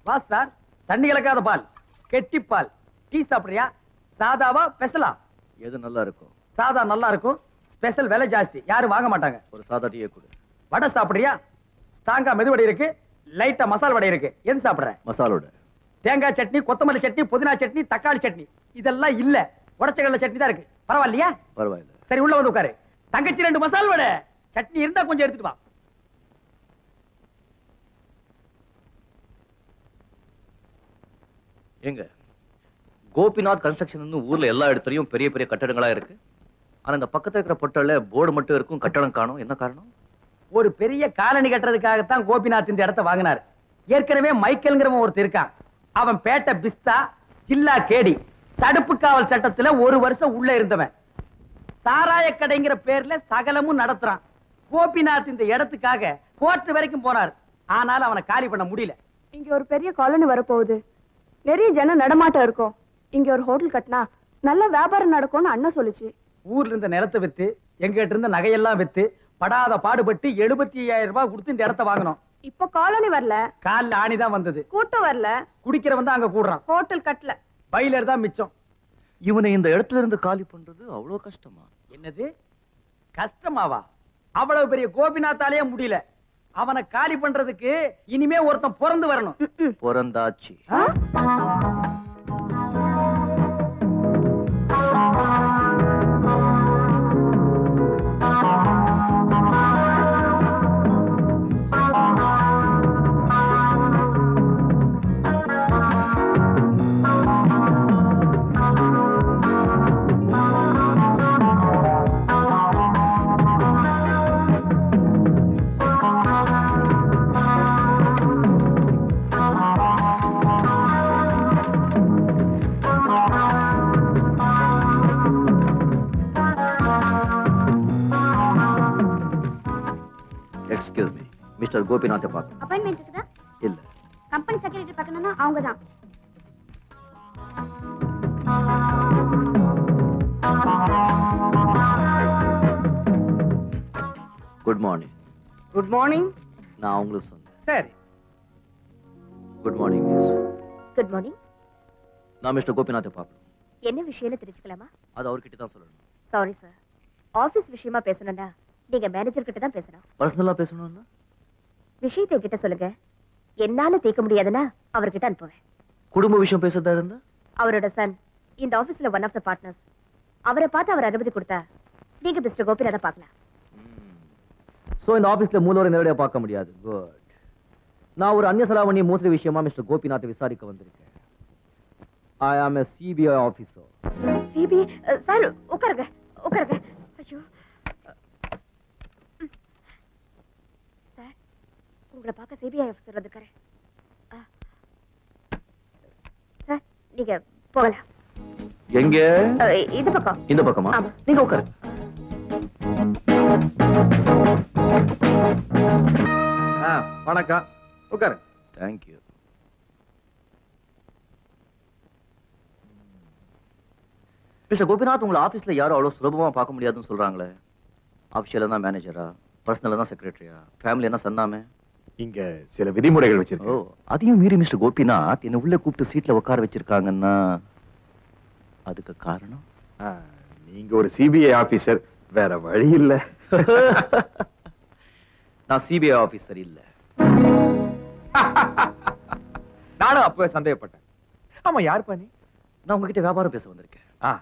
வா சார், தண்ணி கலக்காத பால், கெட்டி பால். டீ சாப்பிடுறியா? சாதாவா ஸ்பெஷலா? எது நல்லா இருக்கும்? சாதா நல்லா இருக்கும், ஸ்பெஷல் விலை ஜாஸ்தி, யாரும் வாங்க மாட்டாங்க. ஒரு சாதா டீயே கொடு. வடை சாப்பிடுறியா? ஸ்ட்ராங்கா மெதுவடை இருக்கு, லைட்டா மசால் வடை இருக்கு. எது சாப்பிடுற? மசாலோட. தேங்காய் சட்னி, கொத்தமல்லி சட்னி, புதினா சட்னி, தக்காளி சட்னி இதெல்லாம் இல்ல. உடச்சக்கடலை சட்னி தான் இருக்கு. பரவாயில்லையா? பரவாயில்ல. சரி, உள்ள வந்து உட்காரு. தங்கச்சி 2 மசால் வடை. சட்னி இருந்தா கொஞ்சம் எடுத்துட்டு வா. எங்க கோபிநாத் கன்ஸ்ட்ரக்ஷன் ஊர்ல எல்லா இடத்துலயும் பெரிய பெரிய கட்டடங்களா இருக்கு. ஆனா இந்த பக்கத்துல இருக்கிற பொட்டல்ல போர்டு மட்டும் இருக்கும், கட்டடம் காணும். என்ன காரணம்? ஒரு பெரிய காலனி கட்டுறதுக்காகத்தான் கோபிநாத் இந்த இடத்தை வாங்கினார். ஏற்கனவே மைக்கேல்ங்கிறவன் ஒருத்தர் இருக்கான். அவன் பேட்டை பிஸ்தா, ஜில்லா கேடி, தடுப்பு காவல் சட்டத்துல 1 வருஷம் உள்ள இருந்தவன். சாராய கடைங்கிற பேர்ல சகலமும் நடத்துறான். கோபிநாத் இந்த இடத்துக்காக கோர்ட் வரைக்கும் போனார். ஆனால் அவனை காலி பண்ண முடியல. இங்க ஒரு பெரிய காலனி வரப்போகுது, நிறைய ஜன நடமாட்டம் இருக்கும். இங்க ஒரு ஹோட்டல் கட்டினா நல்ல வியாபாரம் நடக்கும்னு அண்ணன் சொல்லுச்சு. ஊர்ல இருந்த நிலத்தை வித்து, எங்கிட்ட இருந்த நகையெல்லாம் வித்து, படாத பாடுபட்டு 75,000 ரூபாய் கொடுத்து இந்த இடத்தை வாங்கணும். இப்ப காலனி வரல, கால்ல ஆணிதான் வந்தது. கூட்டம் வரல, குடிக்கிறவன் தான் அங்க கூடுறான். ஹோட்டல் கட்டல, பைலர் தான் மிச்சம். இவனை இந்த இடத்துல இருந்து காலி பண்றது அவ்வளவு கஷ்டமா? என்னது கஷ்டமாவா? அவ்வளவு பெரிய கோபிநாத்தாலேயே முடியல. அவனை காலி பண்றதுக்கு இனிமே ஒருத்தன் பிறந்து வரணும். பிறந்தாச்சு. மிஸ்டர் கோபிநாத்தை பார்க்கணும். அப்பாயின்மெண்ட் இருக்குதா? இல்ல. கம்பெனி செக்ரட்டரி பார்க்கணும்னா அவங்க தான். Good morning. Good morning. நான் உங்களுக்கு சொன்னேன். சரி. Good morning miss. Good morning. நான் மிஸ்டர் கோபிநாத்தை பார்க்கணும். என்ன விஷயம்னு தெரிஞ்சுக்கலாமா? அது அவர்கிட்ட தான் சொல்லணும். சாரி சார், ஆபீஸ் விஷயமா பேசணும்னா நீங்க மேனேஜர் கிட்ட தான் பேசணும். பர்சனலா பேசணும்னா விஷயத்தை கிட்ட சொல்லுங்க. என்னால தீர்க்க முடியாதுன்னா அவர்கிட்ட அனுப்புவேன். குடும்ப விஷயம் பேசுறதா இருந்தா? அவரோட சன் இந்த ஆபீஸ்ல ஒன் ஆஃப் த பார்ட்னர்ஸ். அவரை பார்த்து அவர் அனுமதி கொடுத்தா நீங்க மிஸ்டர் கோபிநாத பார்க்கலாம். சோ இந்த ஆபீஸ்ல மூலவரை நேரடியா பார்க்க முடியாது. குட். நான் ஒரு அந்நிய செலாவணி மோசடி விஷயமா மிஸ்டர் கோபிநாத்தை விசாரிக்க வந்திருக்கேன். ஐ ஆம் a CBI officer. CBI sir, உட்காருங்க உட்காருங்க. ஐயோ சார், உங்களை பார்க்க CBI ஆபீசர் வந்திருக்காரு. சார் நீங்க போகலாம். எங்க? இந்த பக்கம். இந்த பக்கமா? நீங்க உட்காரு. வணக்கம். உட்காரு. Thank you. மிஸ்டர் கோபிநாத், உங்களை ஆபீஸ்ல யாரும் அவ்வளவு சுலபமா பார்க்க முடியாதுன்னு சொல்றாங்களே. ஆபீஷியலா தான் மேனேஜரா, பர்சனலா தான் செக்ரட்டரியா, ஃபேமிலி என்ன சொன்னாமே? இங்க சில விதிமுறைகள் வச்சிருக்கோம். ஓ, அதையும் மீறி மிஸ்டர் கோபிநாத் என்ன உள்ள கூப்பிட்டு சீட்ல உட்கார வச்சிருக்காங்கன்னா அதுக்கு காரணம்? நீங்க ஒரு CBI ஆபீசர், வேற வழி இல்ல. நான் CBI ஆபீசர் இல்ல. நானும் அப்பவே சந்தேகப்பட்டேன். ஆமா, யார் பண்ணி? நான் உங்ககிட்ட வியாபாரம் பேச வந்திருக்கேன்.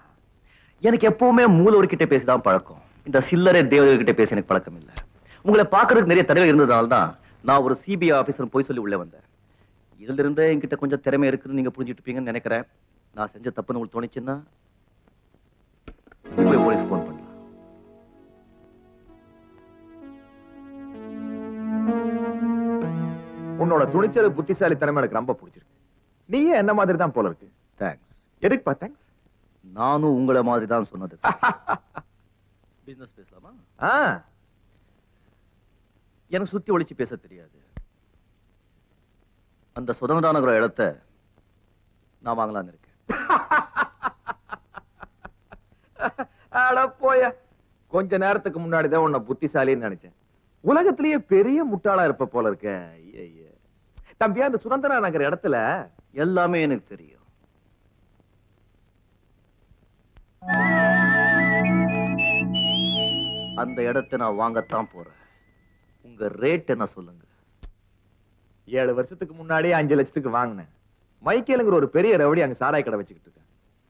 எனக்கு எப்பவுமே மூலவர்கிட்ட பேசிதான் பழக்கம். இந்த சில்லறை தேவதர்கிட்ட பேச எனக்கு பழக்கம் இல்ல. உங்களை பாக்குறதுக்கு நிறைய தடவை இருந்ததால்தான் நான் ஒரு CBI ஆபீசர் போய் சொல்லி உள்ள வந்தேன். இதுல இருந்து என்கிட்ட கொஞ்சம் திறமை இருக்குன்னு நீங்க புரிஞ்சுட்டு இருப்பீங்கன்னு நினைக்கிறேன். நான் செஞ்ச தப்புன்னு உங்களுக்கு தோணுச்சுன்னா போலீஸ் போன் பண்ணலாம். உன்னோட துணிச்சல் புத்திசாலித்தனமே எனக்கு ரொம்ப பிடிச்சிருக்கு. நீயே என்ன மாதிரி தான் போல இருக்கு. தேங்க்ஸ். எதுக்குப்பா தேங்க்ஸ்? நானும் உங்களை மாதிரி தான் சொன்னது. பிசினஸ் பேசலாமா? எனக்கு சுத்தி ஒளிச்சு பேச தெரியாது. அந்த சுதந்திர நகர இடத்தை நான் வாங்கலான்னு இருக்கேன். போய கொஞ்ச நேரத்துக்கு முன்னாடிதான் உன்னை புத்திசாலின்னு நினைச்சேன். உலகத்திலேயே பெரிய முட்டாளா இருப்ப போல இருக்க. தம்பியா அந்த சுரந்தரா நகர் இடத்துல எல்லாமே எனக்கு தெரியும். அந்த இடத்தை நான் வாங்கத்தான் போறேன். உங்க ரேட் என்ன சொல்லுங்க? 7 வருஷத்துக்கு முன்னாடி 5 லட்சத்துக்கு வாங்கினேன். மைக்கேலுங்கிற ஒரு பெரிய ரவுடி அங்க சாராய கடை வச்சுக்கிட்டு இருக்கான்.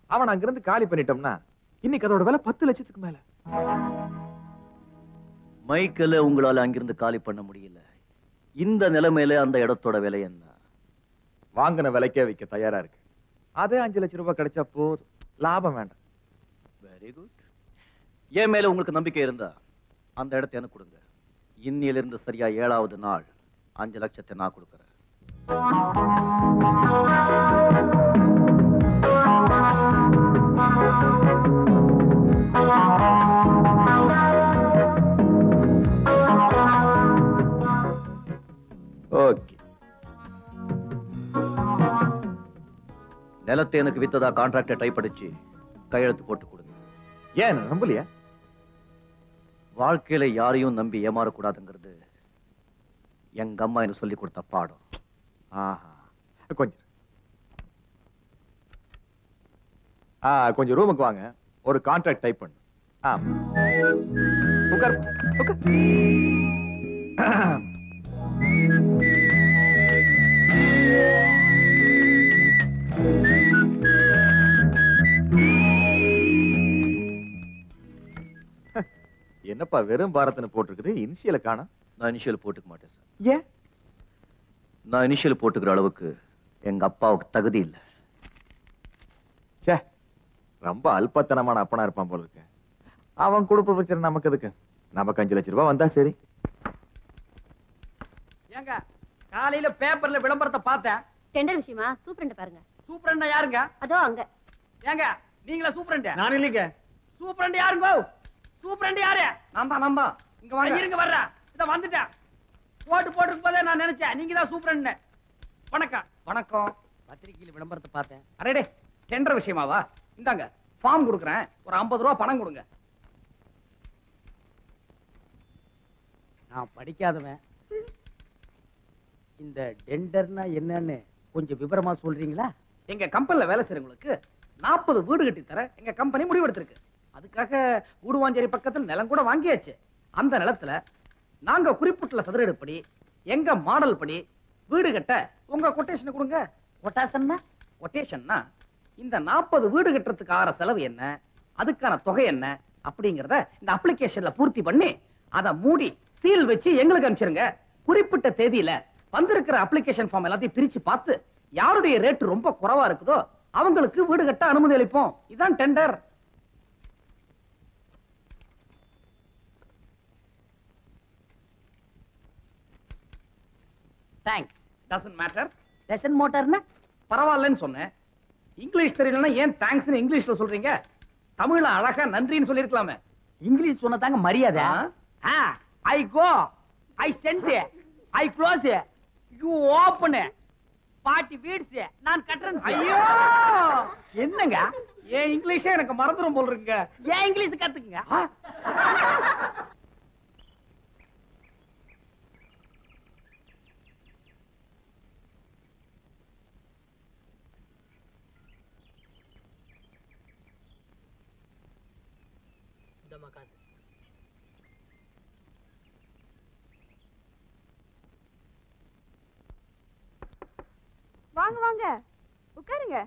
அவன் அங்கிருந்து காலி பண்ணிட்டோம்னா இன்னைக்கு அதோட விலை 10 லட்சத்துக்கு மேல. மைக்கேல உங்களால அங்கிருந்து காலி பண்ண முடியல. இந்த நிலைமையில அந்த இடத்தோட விலை என்ன? வாங்கின விலைக்கே விற்க தயாரா இருக்கு. அதே 5 லட்சம் ரூபாய் கிடைச்சா போதும், லாபம் வேண்டாம். Very good. என் மேல உங்களுக்கு நம்பிக்கை இருந்தா அந்த இடத்தை எனக்கு கொடுங்க. இன்னிலிருந்து சரியா 7வது நாள் 5 லட்சத்தை நான் கொடுக்கறேன். ஓகே. நிலத்தை எனக்கு வித்ததா கான்ட்ராக்டை டைப் அடிச்சு கையெழுத்து போட்டு கொடுங்க. ஏன் நம்பலையா? வாழ்க்கையில யாரையும் நம்பி ஏமாறக்கூடாதுங்கிறது எங்க அம்மா எனக்கு சொல்லி கொடுத்த பாடம். கொஞ்சம் ரூமுக்கு வாங்க, ஒரு கான்ட்ராக்ட் டைப் பண்ணு. உட்கார், உட்கார். என்னப்பா வெறும் பாரத்னு போட்டிருக்குது, இனிஷியல காணோம்? நான் இனிஷியல் போட்டுக்க மாட்டேன் சார். ஏன்? நான் இனிஷியல் போட்டுக்கிற அளவுக்கு எங்க அப்பாவுக்கு தகுதி இல்ல. சே, ரொம்ப அல்பத்தனமான அப்பனா இருப்பான் போல இருக்கு. அவன் கொடுப்பு பிரச்சனை நமக்கு எதுக்கு? நமக்கு 5 லட்சம் ரூபாய் வந்தா சரி. ஏங்க காலையில பேப்பர்ல விளம்பரத்தை பார்த்தேன். டெண்டர் விஷயமா சூப்பரண்ட் பாருங்க. சூப்பரண்டா யாருங்க? அதோ அங்க. ஏங்க நீங்களா சூப்பரண்ட்? நான் இல்லைங்க. சூப்பரண்ட் யாருங்க? சூப்பரண்ட் யாரு? நான் தான். இங்க வாங்க. இருங்க வர்றேன். இத வந்துட்டேன். போட்டு போதே நான் நினைச்சேன் நீங்க தான் சூப்பரண்ட். வணக்கம். வணக்கம். பத்திரிக்கையில விளம்பரத்தை பார்த்தேன். அரேடே, டெண்டர் விஷயமாவா? இந்தாங்க ஃபார்ம் கொடுக்குறேன், ஒரு 50 ரூபாய் பணம் கொடுங்க. நான் படிக்காதவன். இந்த டெண்டர்னா என்னன்னு கொஞ்சம் விவரமா சொல்றீங்களா? எங்க கம்பெனில வேலை செய்யறவங்களுக்கு 40 வீடு கட்டி தர எங்க கம்பெனி முடிவெடுத்திருக்கு. அதுக்காக கூடுவாஞ்சேரி பக்கத்துல நிலம் கூட வாங்கியாச்சு. அந்த நிலத்துல நாங்க குறிப்பிட்டுள்ள சதுரடிப்படி எங்க மாடல் படி வீடு கட்ட உங்க கொட்டேஷன் கொடுங்க. கொட்டேஷன்னா இந்த 40 வீடு கட்டுறதுக்கு ஆற செலவு என்ன, அதுக்கான தொகை என்ன அப்படிங்கறத இந்த அப்ளிகேஷன்ல பூர்த்தி பண்ணி அதை மூடி சீல் வச்சு எங்களுக்கு அனுப்பிச்சிருங்க. குறிப்பிட்ட தேதியில வந்திருக்கிற அப்ளிகேஷன் ஃபார்ம் எல்லாத்தையும் பிரிச்சு பார்த்து யாருடைய ரேட் ரொம்ப குறைவா இருக்குதோ அவங்களுக்கு வீடு கட்ட அனுமதி அளிப்போம். இதான் tender. Thanks. Doesn't matter. Doesn't மோட்டார்னா பரவாயில்லன்னு சொன்னேன். இங்கிலீஷ் தெரியலன்னா ஏன் தேங்க்ஸ்னு இங்கிலீஷ்ல சொல்றீங்க? தமிழ்ல அழகா நன்றின்னு சொல்லிருக்கலாமே. இங்கிலீஷ் சொன்னதாங்க மரியாதை. I go, I sent, I close, you open, 40 வீட்ஸ் நான் கட்டுறேன். ஐயோ என்னங்க ஏன் இங்கிலீஷே எனக்கு மறந்துடும் போல் இருக்குங்க. ஏன் இங்கிலீஷ் கத்துக்குங்க. வாங்க வாங்க உட்காருங்க.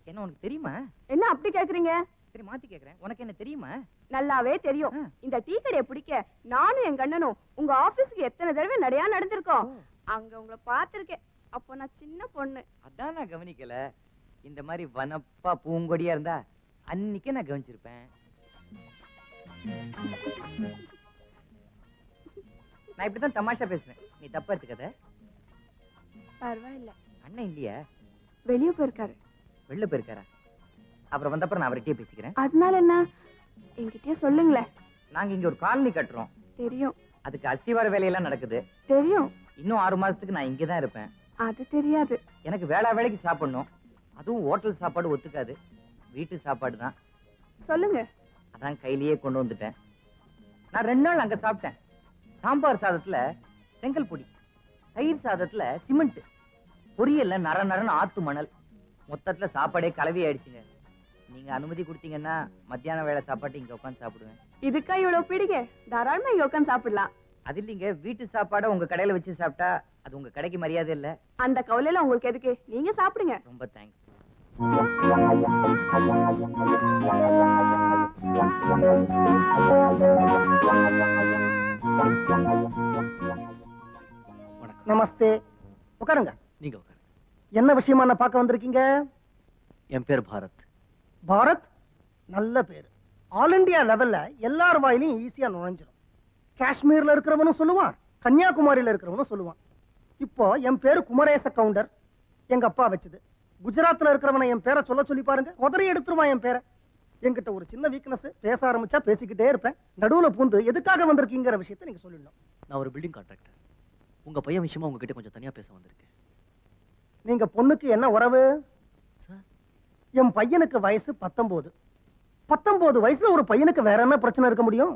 என்ன உனக்கு தெரியுமா? என்ன அப்படி கேக்குறீங்க? சரி மாத்தி கேக்குறேன், உனக்கு என்ன தெரியுமா? நல்லாவே தெரியும். இந்த டீ கடையை பிடிக்க நானும் என் கண்ணனும் உங்க ஆபீஸ்க்கு எத்தனை தடவை நடையா நடந்திருக்கோம். அங்க உங்களை பார்த்திருக்கேன். அப்போ நான் சின்ன பொண்ணு. அதான் நான் கவனிக்கல. இந்த மாதிரி வனப்பா பூங்கொடியா இருந்தா அன்னைக்கே நான் கவனிச்சிருப்பேன். நான் இப்படிதான் தமாஷா பேசுவேன், நீ தப்பா எடுத்துக்காத. பரவாயில்ல. அண்ணன் இல்லையா? வெளியே போயிருக்காரு. வெளில போயிருக்காரா? அப்புறம் வந்தப்பறம் நான் அவர்கிட்டயே பேசிக்கிறேன். அதனால என்ன? என்கிட்டயே சொல்லுங்களேன். நாங்க இங்க ஒரு காலனி கட்டுறோம். தெரியும். அதுக்கு அஸ்திவார வேலையெல்லாம் நடக்குது. தெரியும். இன்னும் 6 மாசத்துக்கு நான் இங்கதான் இருப்பேன். அது தெரியாது. எனக்கு வேளா வேலைக்கு சாப்பிடணும். அதுவும் ஹோட்டல் சாப்பாடு ஒத்துக்காது, வீட்டு சாப்பாடு தான். சொல்லுங்க. அதான் கையிலேயே கொண்டு வந்துட்டேன். நான் 2 நாள் அங்க சாப்பிட்டேன். சாம்பார் சாதத்துல செங்கல் பொடி, தயிர் சாதத்துல சிமெண்ட், பொரியல்ல நர நரன்னு ஆத்து மணல், மொத்தத்துல சாப்பாடே கலவி ஆயிடுச்சுங்க. நீங்க அனுமதி கொடுத்தீங்கன்னா மத்தியான வேளை சாப்பாட்டு இங்க உட்காந்து சாப்பிடுவேன். இதுக்கா இவ்வளவு பிடிங்க? தாராளமா இங்க உட்காந்து சாப்பிடலாம். அது இல்லைங்க, வீட்டு சாப்பாடை உங்க கடையில வச்சு சாப்பிட்டா அது உங்க கடைக்கு மரியாதை இல்ல. அந்த கவலையில உங்களுக்கு எதுக்கு, நீங்க சாப்பிடுங்க. ரொம்ப தேங்க்ஸ். நமஸ்தே. உட்காருங்க. நீங்க உட்காருங்க. என்ன விஷயமா என்ன பார்க்க வந்திருக்கீங்க? என் பேர் பாரத். பாரத் நல்ல பேரு. ஆல் இந்தியா லெவல்ல எல்லார் வாயிலையும் ஈஸியா நுழைஞ்சிடும். காஷ்மீர்ல இருக்கிறவனும் சொல்லுவான், கன்னியாகுமரியில இருக்கிறவனும் சொல்லுவான். இப்போ என் பேரு குமரேச கவுண்டர், எங்க அப்பா வச்சது. குஜராத்ல இருக்கிறவனை என் பேரை சொல்ல சொல்லி பாருங்க, உதறி எடுத்துருவான் என் பேரை. என்கிட்ட ஒரு சின்ன வீக்னஸ், பேச ஆரம்பிச்சா பேசிக்கிட்டே இருப்பேன். நடுவுல பூந்து எதுக்காக வந்திருக்கீங்கிற விஷயத்தை நீங்க சொல்லிடணும். நான் ஒரு பில்டிங் கான்ட்ராக்டர். உங்க பையன் விஷயமா உங்ககிட்ட கொஞ்சம் தனியா பேச வந்திருக்கேன். நீங்க பொண்ணுக்கு என்ன உறவு? சார், என் பையனுக்கு வயசு 19. 19 வயசுல ஒரு பையனுக்கு வேற என்ன பிரச்சனை இருக்க முடியும்?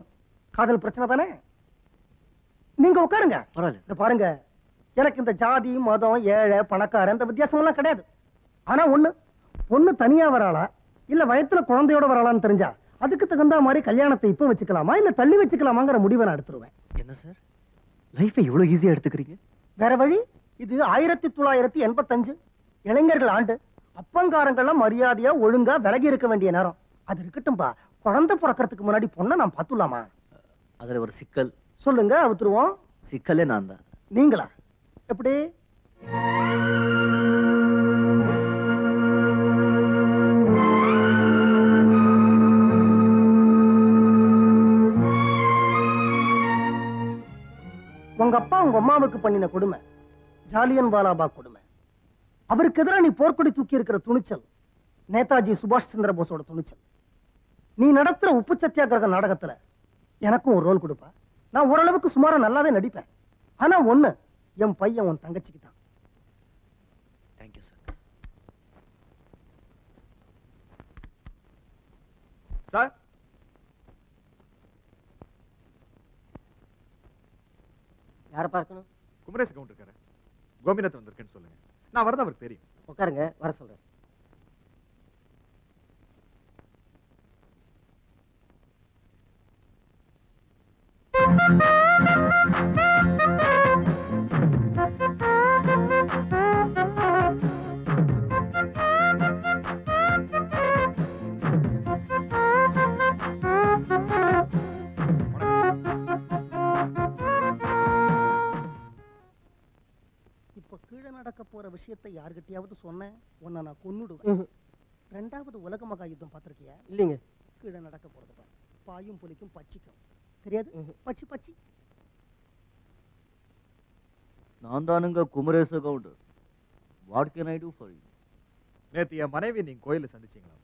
காதல் பிரச்சனை தானே. நீங்க உட்காருங்க. பரவாயில்ல. பாருங்க, எனக்கு இந்த ஜாதி மதம் ஏழை பணக்காரன் இந்த வித்தியாசம் எல்லாம் கிடையாது. ஆனா பொண்ணு தனியா வராளா இல்ல வயத்துல குழந்தையோட வராளான்னு தெரிஞ்சா அதுக்கு தகுந்த மாதிரி கல்யாணத்தை இப்ப வச்சுக்கலாமா இல்ல தள்ளி வச்சுக்கலாமாங்கிற முடிவை நான் எடுத்துருவேன். என்ன சார், லைஃபை இவ்வளவு ஈஸியா எடுத்துக்கிறீங்க? வேற வழி. இது 1985 இளைஞர்கள் ஆண்டு. அப்பங்காரங்கள்லாம் மரியாதையா ஒழுங்கா விலகி இருக்க வேண்டிய நேரம். அது இருக்கட்டும்பா, குழந்தை பிறக்கிறதுக்கு முன்னாடி பொண்ணை நான் பாத்துலாமா? அதுல ஒரு சிக்கல். சொல்லுங்க, அவுத்துருவோம். சிக்கலே நான் தான். நீங்களா? எப்படி? உங்க அப்பா உங்க அம்மாவுக்கு பண்ணின கொடுமை ஜாலியன் வாலாபாக் கொடுமை. அவருக்கு எதிராக நீ போர்க்கொடி தூக்கி இருக்கிற துணிச்சல் நேதாஜி சுபாஷ் சந்திர போஸோட துணிச்சல். நீ நடத்துற உப்பு சத்தியாகிரக நாடகத்துல எனக்கும் ஒரு ரோல் கொடுப்பா. நான் ஓரளவுக்கு சுமாரா நல்லாவே நடிப்பேன். ஆனா ஒண்ணு, என் பையன் உன் தங்கச்சிக்கு தான். Thank you sir. சார், யார பார்க்கணும்? குமரேச கவுண்டர் இருக்காரு. கோபிநாத் வந்திருக்கேன்னு சொல்லுங்க. நான் வரது அவருக்கு தெரியும். உட்காருங்க, வர சொல்றேன். இப்ப கீழே நடக்க போற விஷயத்தை யார்கிட்டயாவது சொன்ன உன்னை நான் கொன்னுடுவேன். 2வது உலக மகா யுத்தம் பார்த்திருக்கியா? இல்லைங்க. கீழே நடக்க போறது பாரு. பாயும் புலிக்கும் பச்சிக்கும் தெரியாது. பச்சி பச்சி. நான் தானுங்க Kumaresa Gounder. What can I do for you? நேத்து என் மனைவி நீங்க கோயில சந்திச்சீங்களா?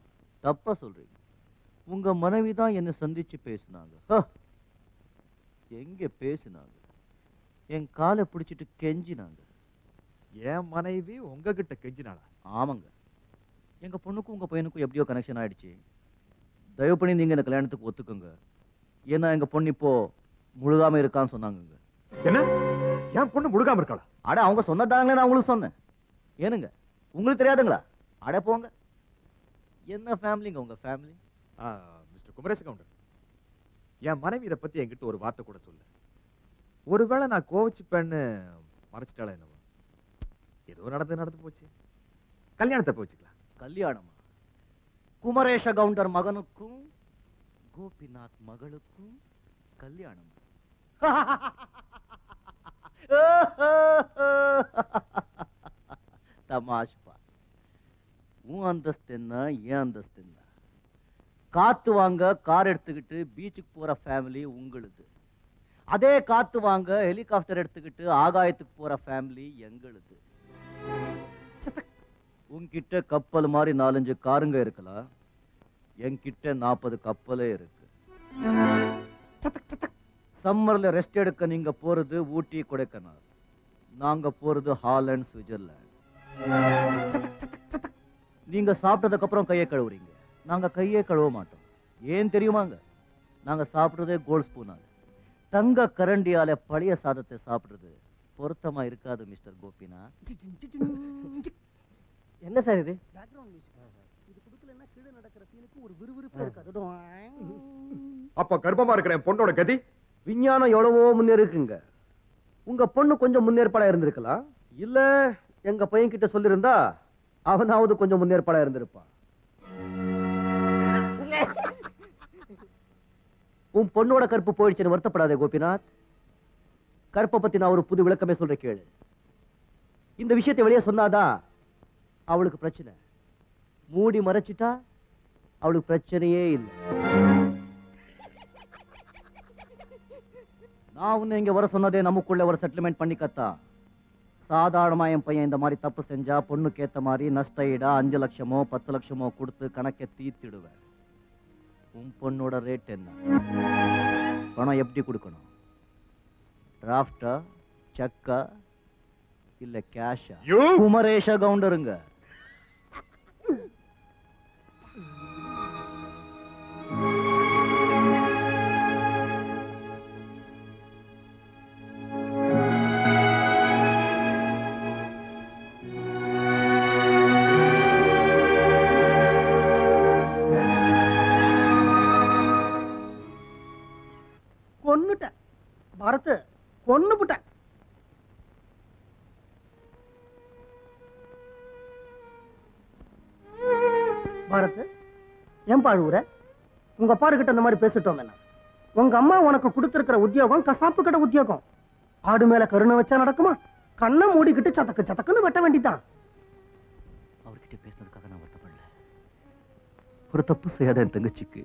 தப்பா சொல்றீங்க. உங்க மனைவி தான் என்ன சந்திச்சு பேசினாங்க. எங்க பேசினாங்க? என் காலை பிடிச்சிட்டு கெஞ்சினாங்க. என் மனைவி உங்ககிட்ட கெஞ்சினாளா? ஆமாங்க. எங்க பொண்ணுக்கும் உங்க பையனுக்கும் எப்படியோ கனெக்ஷன் ஆயிடுச்சு. தயவு பண்ணி நீங்க இந்த கல்யாணத்துக்கு ஒத்துக்குங்க. ஏன்னா எங்க பொண்ணு இப்போ முழுகாம இருக்கான்னு சொன்னாங்க. என்ன, என் பொண்ணு முழுகாம இருக்காளா? அட, அவங்க சொன்னதாங்களே நான் உங்களுக்கு சொன்னேன். ஏனுங்க, உங்களுக்கு தெரியாதுங்களா? அட போங்க. என்ன ஃபேமிலிங்க உங்க ஃபேமிலி? மிஸ்டர் குமரேச கவுண்டர், என் மனைவி இதை பத்தி என்கிட்ட ஒரு வார்த்தை கூட சொல்ல. ஒருவேளை நான் கோவிச்சுப்பேன்னு மறைச்சிட்டாளா என்னவோ. ஏதோ நடந்து போச்சு. கல்யாணத்தை போச்சுக்கலாம். கல்யாணமா? குமரேஷ கவுண்டர் மகனுக்கும் கோபிநாத் மகளுக்கும் கல்யாணம்? தமாஷ் பா. உன் அந்தஸ்து என்ன, ஏன் அந்தஸ்து என்ன? காத்து வாங்க கார் எடுத்துக்கிட்டு பீச்சுக்கு போற ஃபேமிலி உங்களுது. அதே காத்து வாங்க ஹெலிகாப்டர் எடுத்துக்கிட்டு ஆகாயத்துக்கு போற ஃபேமிலி எங்களுது. உன்கிட்ட கப்பல் மாதிரி 4-5 காருங்க இருக்கலாம். என்கிட்ட 40 கப்பலே இருக்கு. சம்மர்ல ரெஸ்ட் எடுக்க நீங்க போறது ஊட்டி கொடைக்கானல், நாங்க போறது ஹாலண்ட் சுவிட்சர்லாந்து. நீங்க சாப்பிட்டதுக்கு அப்புறம் கையை கழுவுறீங்க, நாங்க கையே கழுவ மாட்டோம். ஏன் தெரியுமாங்க? நாங்க சாப்பிடுறதே கோல்ட் ஸ்பூனால. தங்க கரண்டியால பழைய சாதத்தை சாப்பிடுறது பொருத்தமா இருக்காது மிஸ்டர் கோபிநாத். என்ன சார் இது? இது குடுக்கலன்னா கீழே நடக்கிற சீனுக்கு ஒரு விறுவிறுப்பு இருக்காது. அப்ப கர்ப்பமா இருக்கிற என் பொண்ணோட கதி? விஞ்ஞானம் எவ்வளவோ முன்னேறிக்குங்க. உங்க பொண்ணு கொஞ்சம் முன்னேற்பாடா இருந்திருக்கலாம். இல்ல எங்க பையன் கிட்ட சொல்லிருந்தா அவனாவது கொஞ்சம் முன்னேற்பாடா இருந்திருப்பான். உன் பொண்ணோட கற்பு போயிடுச்சுன்னு வருத்தப்படாதே கோபிநாத். கற்பை பத்தி நான் ஒரு புது விளக்கமே சொல்றேன் கேளு. இந்த விஷயத்தை வெளியே சொன்னாதான் அவளுக்கு பிரச்சனை. மூடி மறைச்சிட்டா அவளுக்கு பிரச்சனையே இல்லை. நான் உன்னை இங்க வர சொன்னதே நமக்குள்ள ஒரு செட்டில்மெண்ட் பண்ணிக்கத்தா. சாதாரணமா என் பையன் இந்த மாதிரி தப்பு செஞ்சா பொண்ணுக்கு ஏத்த மாதிரி நஷ்ட ஈடா 5 லட்சமோ 10 லட்சமோ கொடுத்து கணக்கை தீர்த்திடுவேன். உன் பொண்ணோட ரேட் என்ன? பணம் எப்படி கொடுக்கணும்? டிராஃப்டா, செக்கா, இல்ல கேஷா? குமரேஷ கவுண்டருங்க. கொன்னுட்டேன் பரத், கொன்னு புட்டேன். பரத், ஏன் பாழுவுற? உங்க பாரு கிட்ட இந்த மாதிரி பேசிட்டோம். என்ன உங்க அம்மா உனக்கு கொடுத்திருக்கிற உத்தியோகம் கசாப்பு கடை உத்தியோகம். ஆடு மேல கருணை வச்சா நடக்குமா? கண்ணை மூடிக்கிட்டு சதக்கு சதக்குன்னு வெட்ட வேண்டிதான். அவர்கிட்ட பேசினதுக்காக நான் வருத்தப்படல. ஒரு தப்பு செய்யாத என் தங்கச்சிக்கு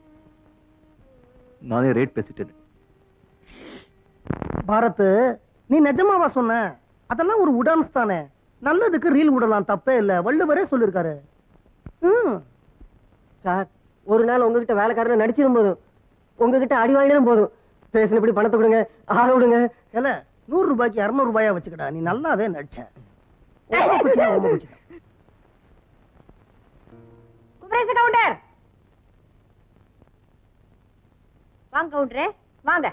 நானே ரேட் பேசிட்டேன். பாரத், நீ நிஜமாவா சொன்ன? அதெல்லாம் ஒரு உடான்ஸ் தானே. நல்லதுக்கு ரீல் விடலாம், தப்பே இல்ல. வள்ளுவரே சொல்லிருக்காரு. சார், ஒரு நாள் உங்ககிட்ட வேலைக்காரன நடிச்சிடும் போதும், உங்ககிட்ட அடி வாங்கிடும் போதும், பேசினபடி பணத்தை கொடுங்க, ஆள விடுங்க. இல்ல 100 ரூபாய்க்கு 200 ரூபாயா வச்சுக்கடா. நீ நல்லாவே நடிச்ச. குமரேச கவுண்டர் வாங்க. கவுண்டரே வாங்க.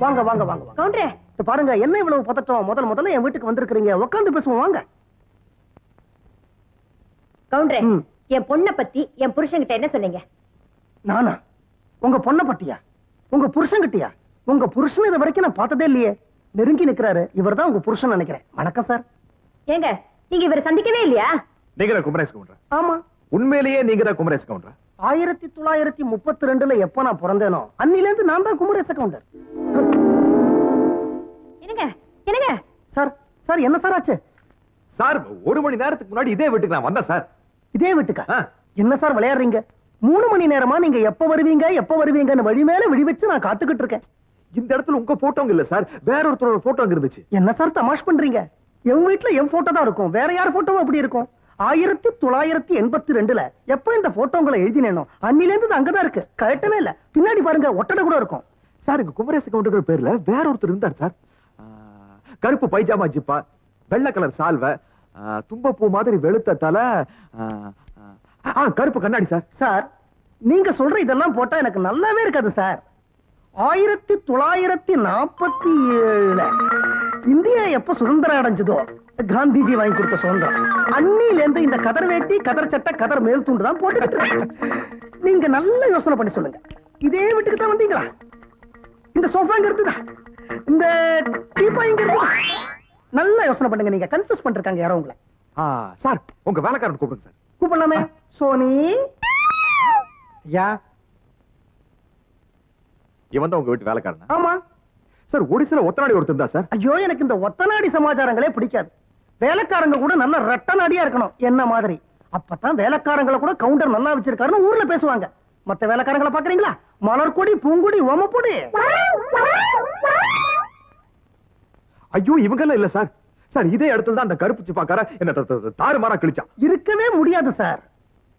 வாங்க வாங்க வாங்க கவுண்டரே பாருங்க, என்ன இவ்வளவு பதட்டம்? முதல்ல என் வீட்டுக்கு வந்திருக்கிறீங்க, உட்காந்து பேசுவோம் வாங்க. கவுண்டரே, என் பொண்ணை பத்தி என் புருஷன்கிட்ட என்ன சொன்னீங்க? நானா? உங்க பொண்ணை பத்தியா? உங்க புருஷன் கிட்டியா? உங்க புருஷன் இது வரைக்கும் நான் பார்த்ததே இல்லையே. நெருங்கி நிக்கிறாரு. இவர்தான் உங்க புருஷன் நினைக்கிறேன். வணக்கம் சார். ஏங்க, நீங்க இவரை சந்திக்கவே இல்லையா? நீங்க தான் குமரேஷ் கவுண்டர்? ஆமா. உண்மையிலேயே நீங்க தான் குமரேஷ் கவுண்டர்? 1932 எப்ப நான் பிறந்தேனோ அன்னில இருந்து நான் தான் குமரேச கவுண்டர். என்னங்க என்னங்க? சார் சார் என்ன சார் ஆச்சு? சார், 1 மணி நேரத்துக்கு முன்னாடி இதே வீட்டுக்கு நான் வந்தேன் சார். இதே வீட்டுக்கா? என்ன சார் விளையாடுறீங்க? 3 மணி நேரமா நீங்க எப்ப வருவீங்கன்னு வழி மேல விழி வச்சு நான் காத்துக்கிட்டு இருக்கேன். இந்த இடத்துல உங்க போட்டோங்க இல்ல சார், வேற ஒருத்தரோட போட்டோ அங்க இருந்துச்சு. என்ன சார் தமாஷ் பண்றீங்க? என் வீட்டுல என் போட்டோ தான் இருக்கும், வேற யார் போட்டோவும் அப்படி இருக்கும். 1982 எப்ப இந்த போட்டோங்களை எழுதினேனோ அன்னில இருந்து அங்கதான் இருக்கு, கழட்டவே இல்ல. பின்னாடி பாருங்க, ஒட்டடை கூட இருக்கும். சார், இங்க குமரேச கவுண்டர் பேர்ல வேற ஒருத்தர் இருந்தார் சார். கருப்பு பைஜாமா ஜிப்பா, வெள்ளை கலர் சால்வை, தும்பப்பூ மாதிரி வெளுத்த தலை, கருப்பு கண்ணாடி சார். சார், நீங்க சொல்ற இதெல்லாம் போட்டா எனக்கு நல்லாவே இருக்காது சார். 1947 இந்தியா எப்ப சுதந்திரம் அடைஞ்சதோ, காந்திஜி வாங்கி கொடுத்த சுதந்திரம், அன்னில இருந்து இந்த கதர் வேட்டி, கதர் சட்டை, கதர் மேல் துண்டு தான் போட்டுக்கிட்டு இருக்கேன். நீங்க நல்ல யோசனை பண்ணி சொல்லுங்க. இதே வீட்டுக்கு தான் வந்தீங்களா? இந்த சோஃபா இங்க இருக்குதா? இந்த டீப்பா இங்க இருக்குதா? நல்ல யோசனை பண்ணுங்க. நீங்க கன்ஃபியூஸ் பண்ணிருக்காங்க யாரோ உங்களை. சார், உங்க வேலைக்காரன் கூப்பிடுங்க சார். கூப்பிடலாமே. சோனி, யா இவன் தான் உங்க வீட்டு வேலைக்காரனா? ஆமா சார். ஒடிசில ஒத்தநாடி ஒருத்தர் தான் சார். ஐயோ, எனக்கு இந்த ஒத்தநாடி சமாச்சாரங்களே பிடிக்காது. வேலைக்காரங்க கூட நல்ல ரெட்ட நாடியா இருக்கணும் என்ன மாதிரி. அப்பதான் வேலைக்காரங்களை கூட கவுண்டர் நல்லா வச்சிருக்காருன்னு ஊர்ல பேசுவாங்க. மத்த வேலைக்காரங்களை பாக்குறீங்களா? மலர்கொடி, பூங்கொடி, ஓமப்பொடி. ஐயோ, இவங்கெல்லாம் இல்ல சார். சார், இதே இடத்துல தான் அந்த கருப்பு சிப்பாக்கார என்ன தாறுமாறா கிழிச்சான். இருக்கவே முடியாது சார்.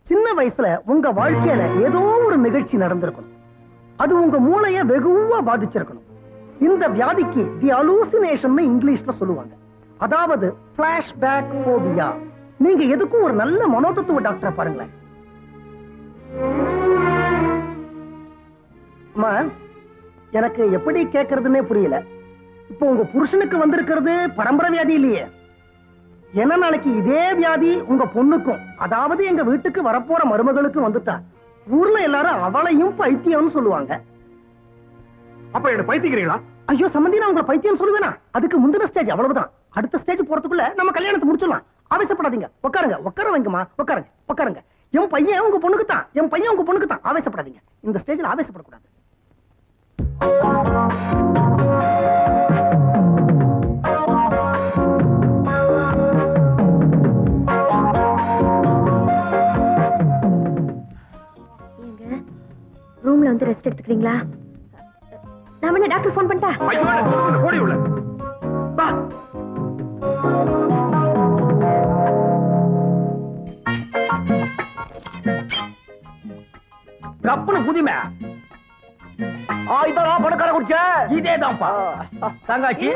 சின்ன வயசுல உங்க வாழ்க்கையில ஏதோ ஒரு நிகழ்ச்சி நடந்திருக்கணும். அது உங்க மூளைய வெகுவா பாதிச்சிருக்கணும். இந்த வியாதிக்கு தி அலூசினேஷன் இங்கிலீஷ்ல சொல்லுவாங்க. அதாவது பிளாஷ்பேக் போபியா. நீங்க எதுக்கும் ஒரு நல்ல மனோதத்துவ டாக்டரை பாருங்களேன். அம்மா, எனக்கு எப்படி கேட்கறதுன்னே புரியல. இப்போ உங்க புருஷனுக்கு வந்திருக்கிறது பரம்பரை வியாதி இல்லையே. என்ன நாளைக்கு இதே வியாதி உங்க பொண்ணுக்கும், அதாவது எங்க வீட்டுக்கு வரப்போற மருமகளுக்கும் வந்துட்டா ஊர்ல எல்லாரும் அவளையும் பைத்தியம்னு சொல்லுவாங்க. அப்ப என்ன பைத்தியக்கிறீங்களா? ஐயோ சம்பந்தி, நான் உங்களை பைத்தியம் சொல்லுவேனா? அதுக்கு முந்தின ஸ்டேஜ் அவ்வளவுதான். அடுத்த ஸ்டேஜ் போறதுக்குள்ள நம்ம கல்யாணத்தை முடிச்சிடலாம். ஆவேசப்படாதீங்க. உட்காருங்க, உட்கார வைங்கம்மா, உட்காருங்க, உட்காருங்க. என் பையன் உங்க பொண்ணுக்கு தான், என் பையன் உங்க பொண்ணுக்கு தான். ஆவேசப்படாதீங்க. இந்த ஸ்டேஜ்ல ஆவேசப்படக்கூடாது. ரூம்ல வந்து ரெஸ்ட் எடுத்துக்கிறீங்களா? நான் என்ன டாக்டர் ஃபோன் பண்ணிட்டா? ஓடி உள்ள வா. கப்புனு குதிமே. இதான் பணக்கார குடிச்ச. இதேதான்ப்பா தங்காச்சி.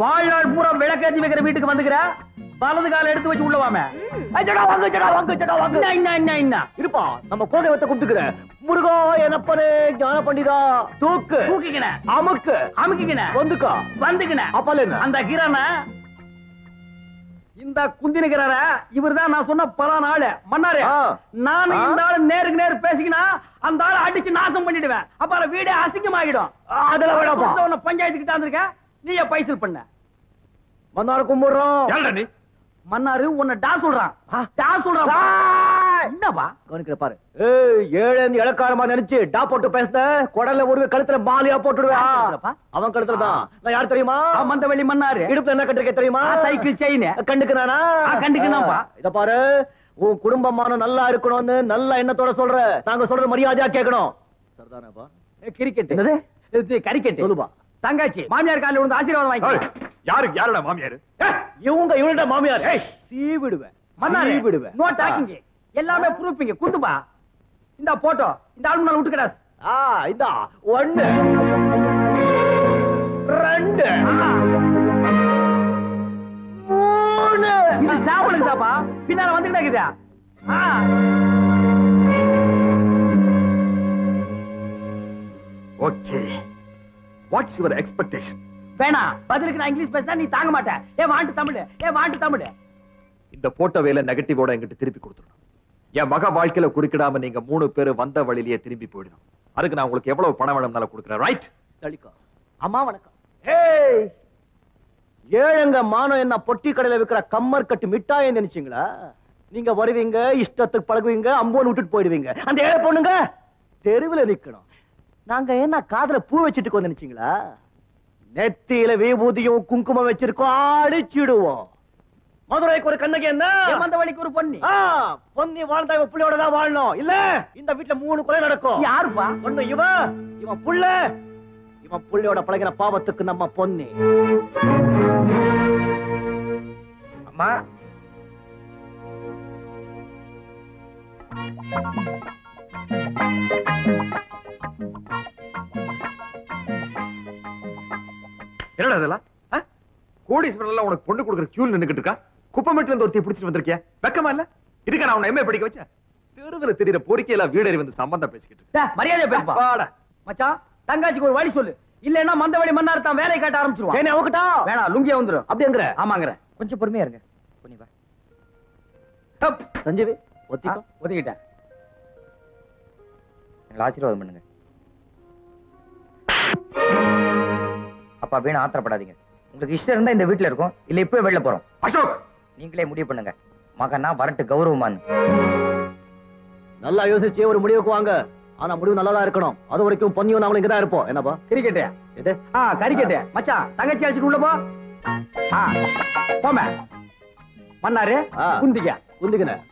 வாழ்நாள் பூரா விளக்கேத்தி வைக்கிற வீட்டுக்கு வந்துக்கிற, வலது கால எடுத்து வச்சு உள்ளவாமே. இருப்பா, நம்ம கோதேவத்தை கும்பிட்டுக்கிற முருகா எனப்பனே ஞான பண்டிதா தூக்கு தூக்கிக்கின, அமுக்கு அமுக்கிக்கின, வந்துக்கா வந்துக்கின. அப்பல அந்த கிரண இந்த குந்தினுக்கிறார இவர்தான் நான் சொன்ன பல நாள் மன்னாரு. நான் இந்த ஆளு நேருக்கு நேரு பேசிக்கினா அந்த ஆளை அடிச்சு நாசம் பண்ணிடுவேன். அப்புறம் வீடே அசிங்கமாகிடும். அதெல்லாம் பஞ்சாயத்து கிட்ட இருக்க நீயே பைசல் பண்ண. மன்னாரு கும்பிடுறோம். நீ மன்னாரு உன்னை டா சொல்றான், டா சொல்றான். என்னப்பா கவனிக்கிற பாரு. ஏழு இலக்காரமா நினைச்சு டா போட்டு பேசுன குடல்ல ஒரு கழுத்துல மாலையா போட்டுடுவேன். அவன் கழுத்துல தான். நான் யார் தெரியுமா? மந்தவெளி மன்னாரு. இடுப்புல என்ன கண்டிருக்க தெரியுமா? Cycle chain. கண்டுக்குனானா? கண்டுக்குனாப்பா. இத பாரு, உன் குடும்பமான நல்லா இருக்கணும்னு நல்ல எண்ணத்தோட சொல்ற. நாங்க சொல்றது மரியாதையா கேட்கணும். சரிதானப்பா? கிரிக்கெட் என்னது? கரிக்கெட் சொல்லுப்பா. தங்காச்சி மாமியார் காலையில வந்து ஆசீர்வாதம் வாங்கி. யாருக்கு யாரோட மாமியாரு? இவங்க மாமியார். சீவிடுவேன், மன்னாரு விடுவேன். நோ டாக்கிங், எல்லாமே ப்ரூஃபிங். குத்துப்பா இந்த போட்டோ. இந்த ஆள் முன்னால விட்டுக்கடா. இந்த 1 2 3 இது சாப்பிடுங்க தாப்பா. பின்னால வந்து கிடக்குதா? Okay, what's your expectation? வேணா, பதிலுக்கு நான் இங்கிலீஷ் பேசினா நீ தாங்க மாட்டேன். வாண்டு தமிழ். இந்த போட்டோவையில நெகட்டிவோட எங்கிட்ட திருப்பி கொடுத்துடணும். என் மக வாழ்க்கையில குறுக்கிடாம நீங்க 3 பேரு வந்த வழியிலேயே திரும்பி போயிடணும். அதுக்கு நான் உங்களுக்கு எவ்வளவு பணம் வேணும்னாலும் கொடுக்குறேன். ரைட்? தளிக்கா. அம்மா வணக்கம். ஏழங்க மானம் என்ன பொட்டி கடையில விற்கிற கம்மர் கட்டு மிட்டாய் நினைச்சீங்களா? நீங்க வருவீங்க, இஷ்டத்துக்கு பழகுவீங்க, அம்போன்னு விட்டுட்டு போயிடுவீங்க. அந்த ஏழை பொண்ணுங்க தெருவில் நிக்கணும். நாங்க என்ன காதுல பூ வச்சுட்டு நினைச்சீங்களா? நெத்தியில விபூதியும் குங்குமம் வச்சிருக்கோம், அடிச்சிடுவோம். மதுரைக்கு ஒரு கண்ணகி என்ன, மந்தவெளிக்கு ஒரு பொன்னி. பொன்னி வாழ்ந்தா இவன் புள்ளையோட தான் வாழணும். இல்ல இந்த வீட்டுல 3 கொலை நடக்கும். யாருப்பா? ஒண்ணு இவன் புள்ள. இவன் புள்ளையோட பழகின பாவத்துக்கு நம்ம பொன்னி. அம்மா, என்னடா இதெல்லாம்? கோடீஸ்வரன் எல்லாம் உனக்கு பொண்ணு கொடுக்குற கியூல நின்னுகிட்டு இருக்கா. குப்பமேட்டுல இருந்து ஒருத்தி பிடிச்சிட்டு வந்திருக்கிய, வெக்கமா இல்ல? இதுக்கு நான் உன்னை எம்ஏ படிக்க வச்சேன். தெருவில் தெரியற பொறிக்கையில வீடேறி வந்து சம்பந்தம் பேசிக்கிட்டு மரியாதை பேசுப்பா. மச்சான், தங்காச்சிக்கு ஒரு வழி சொல்லு. இல்லன்னா மந்தவெளி மன்னார் தான் வேலை காட்ட ஆரம்பிச்சிருவான். அவகிட்ட வேணா, லுங்கியா வந்துரும். அப்படிங்கிற? ஆமாங்கிற. கொஞ்சம் பொறுமையா இருங்க. புனிவா சஞ்சீவி ஒதுக்கிட்டேன். எங்களை ஆசீர்வாதம் பண்ணுங்க. அப்பா வீணா ஆத்திரப்படாதீங்க. உங்களுக்கு இஷ்டம் இருந்தா இந்த வீட்டுல இருக்கும், இல்ல இப்பவே வெளில போறோம். அசோக், நீங்களே முடிவு பண்ணுங்க. மகனா வரட்டு கௌரவமான்னு. நல்லா யோசிச்சு ஒரு முடிவுக்கு வாங்க. ஆனா முடிவு நல்லதா இருக்கணும். அது வரைக்கும் பொன்னியும் நாமளும் இங்கதான் இருப்போம். என்னப்பா? கிரிக்கெட் எது? கரிக்கெட். மச்சான், தங்கச்சி அழைச்சிட்டு உள்ள போ. போமே மன்னாரு. குந்திக்க குந்திக்கணும்.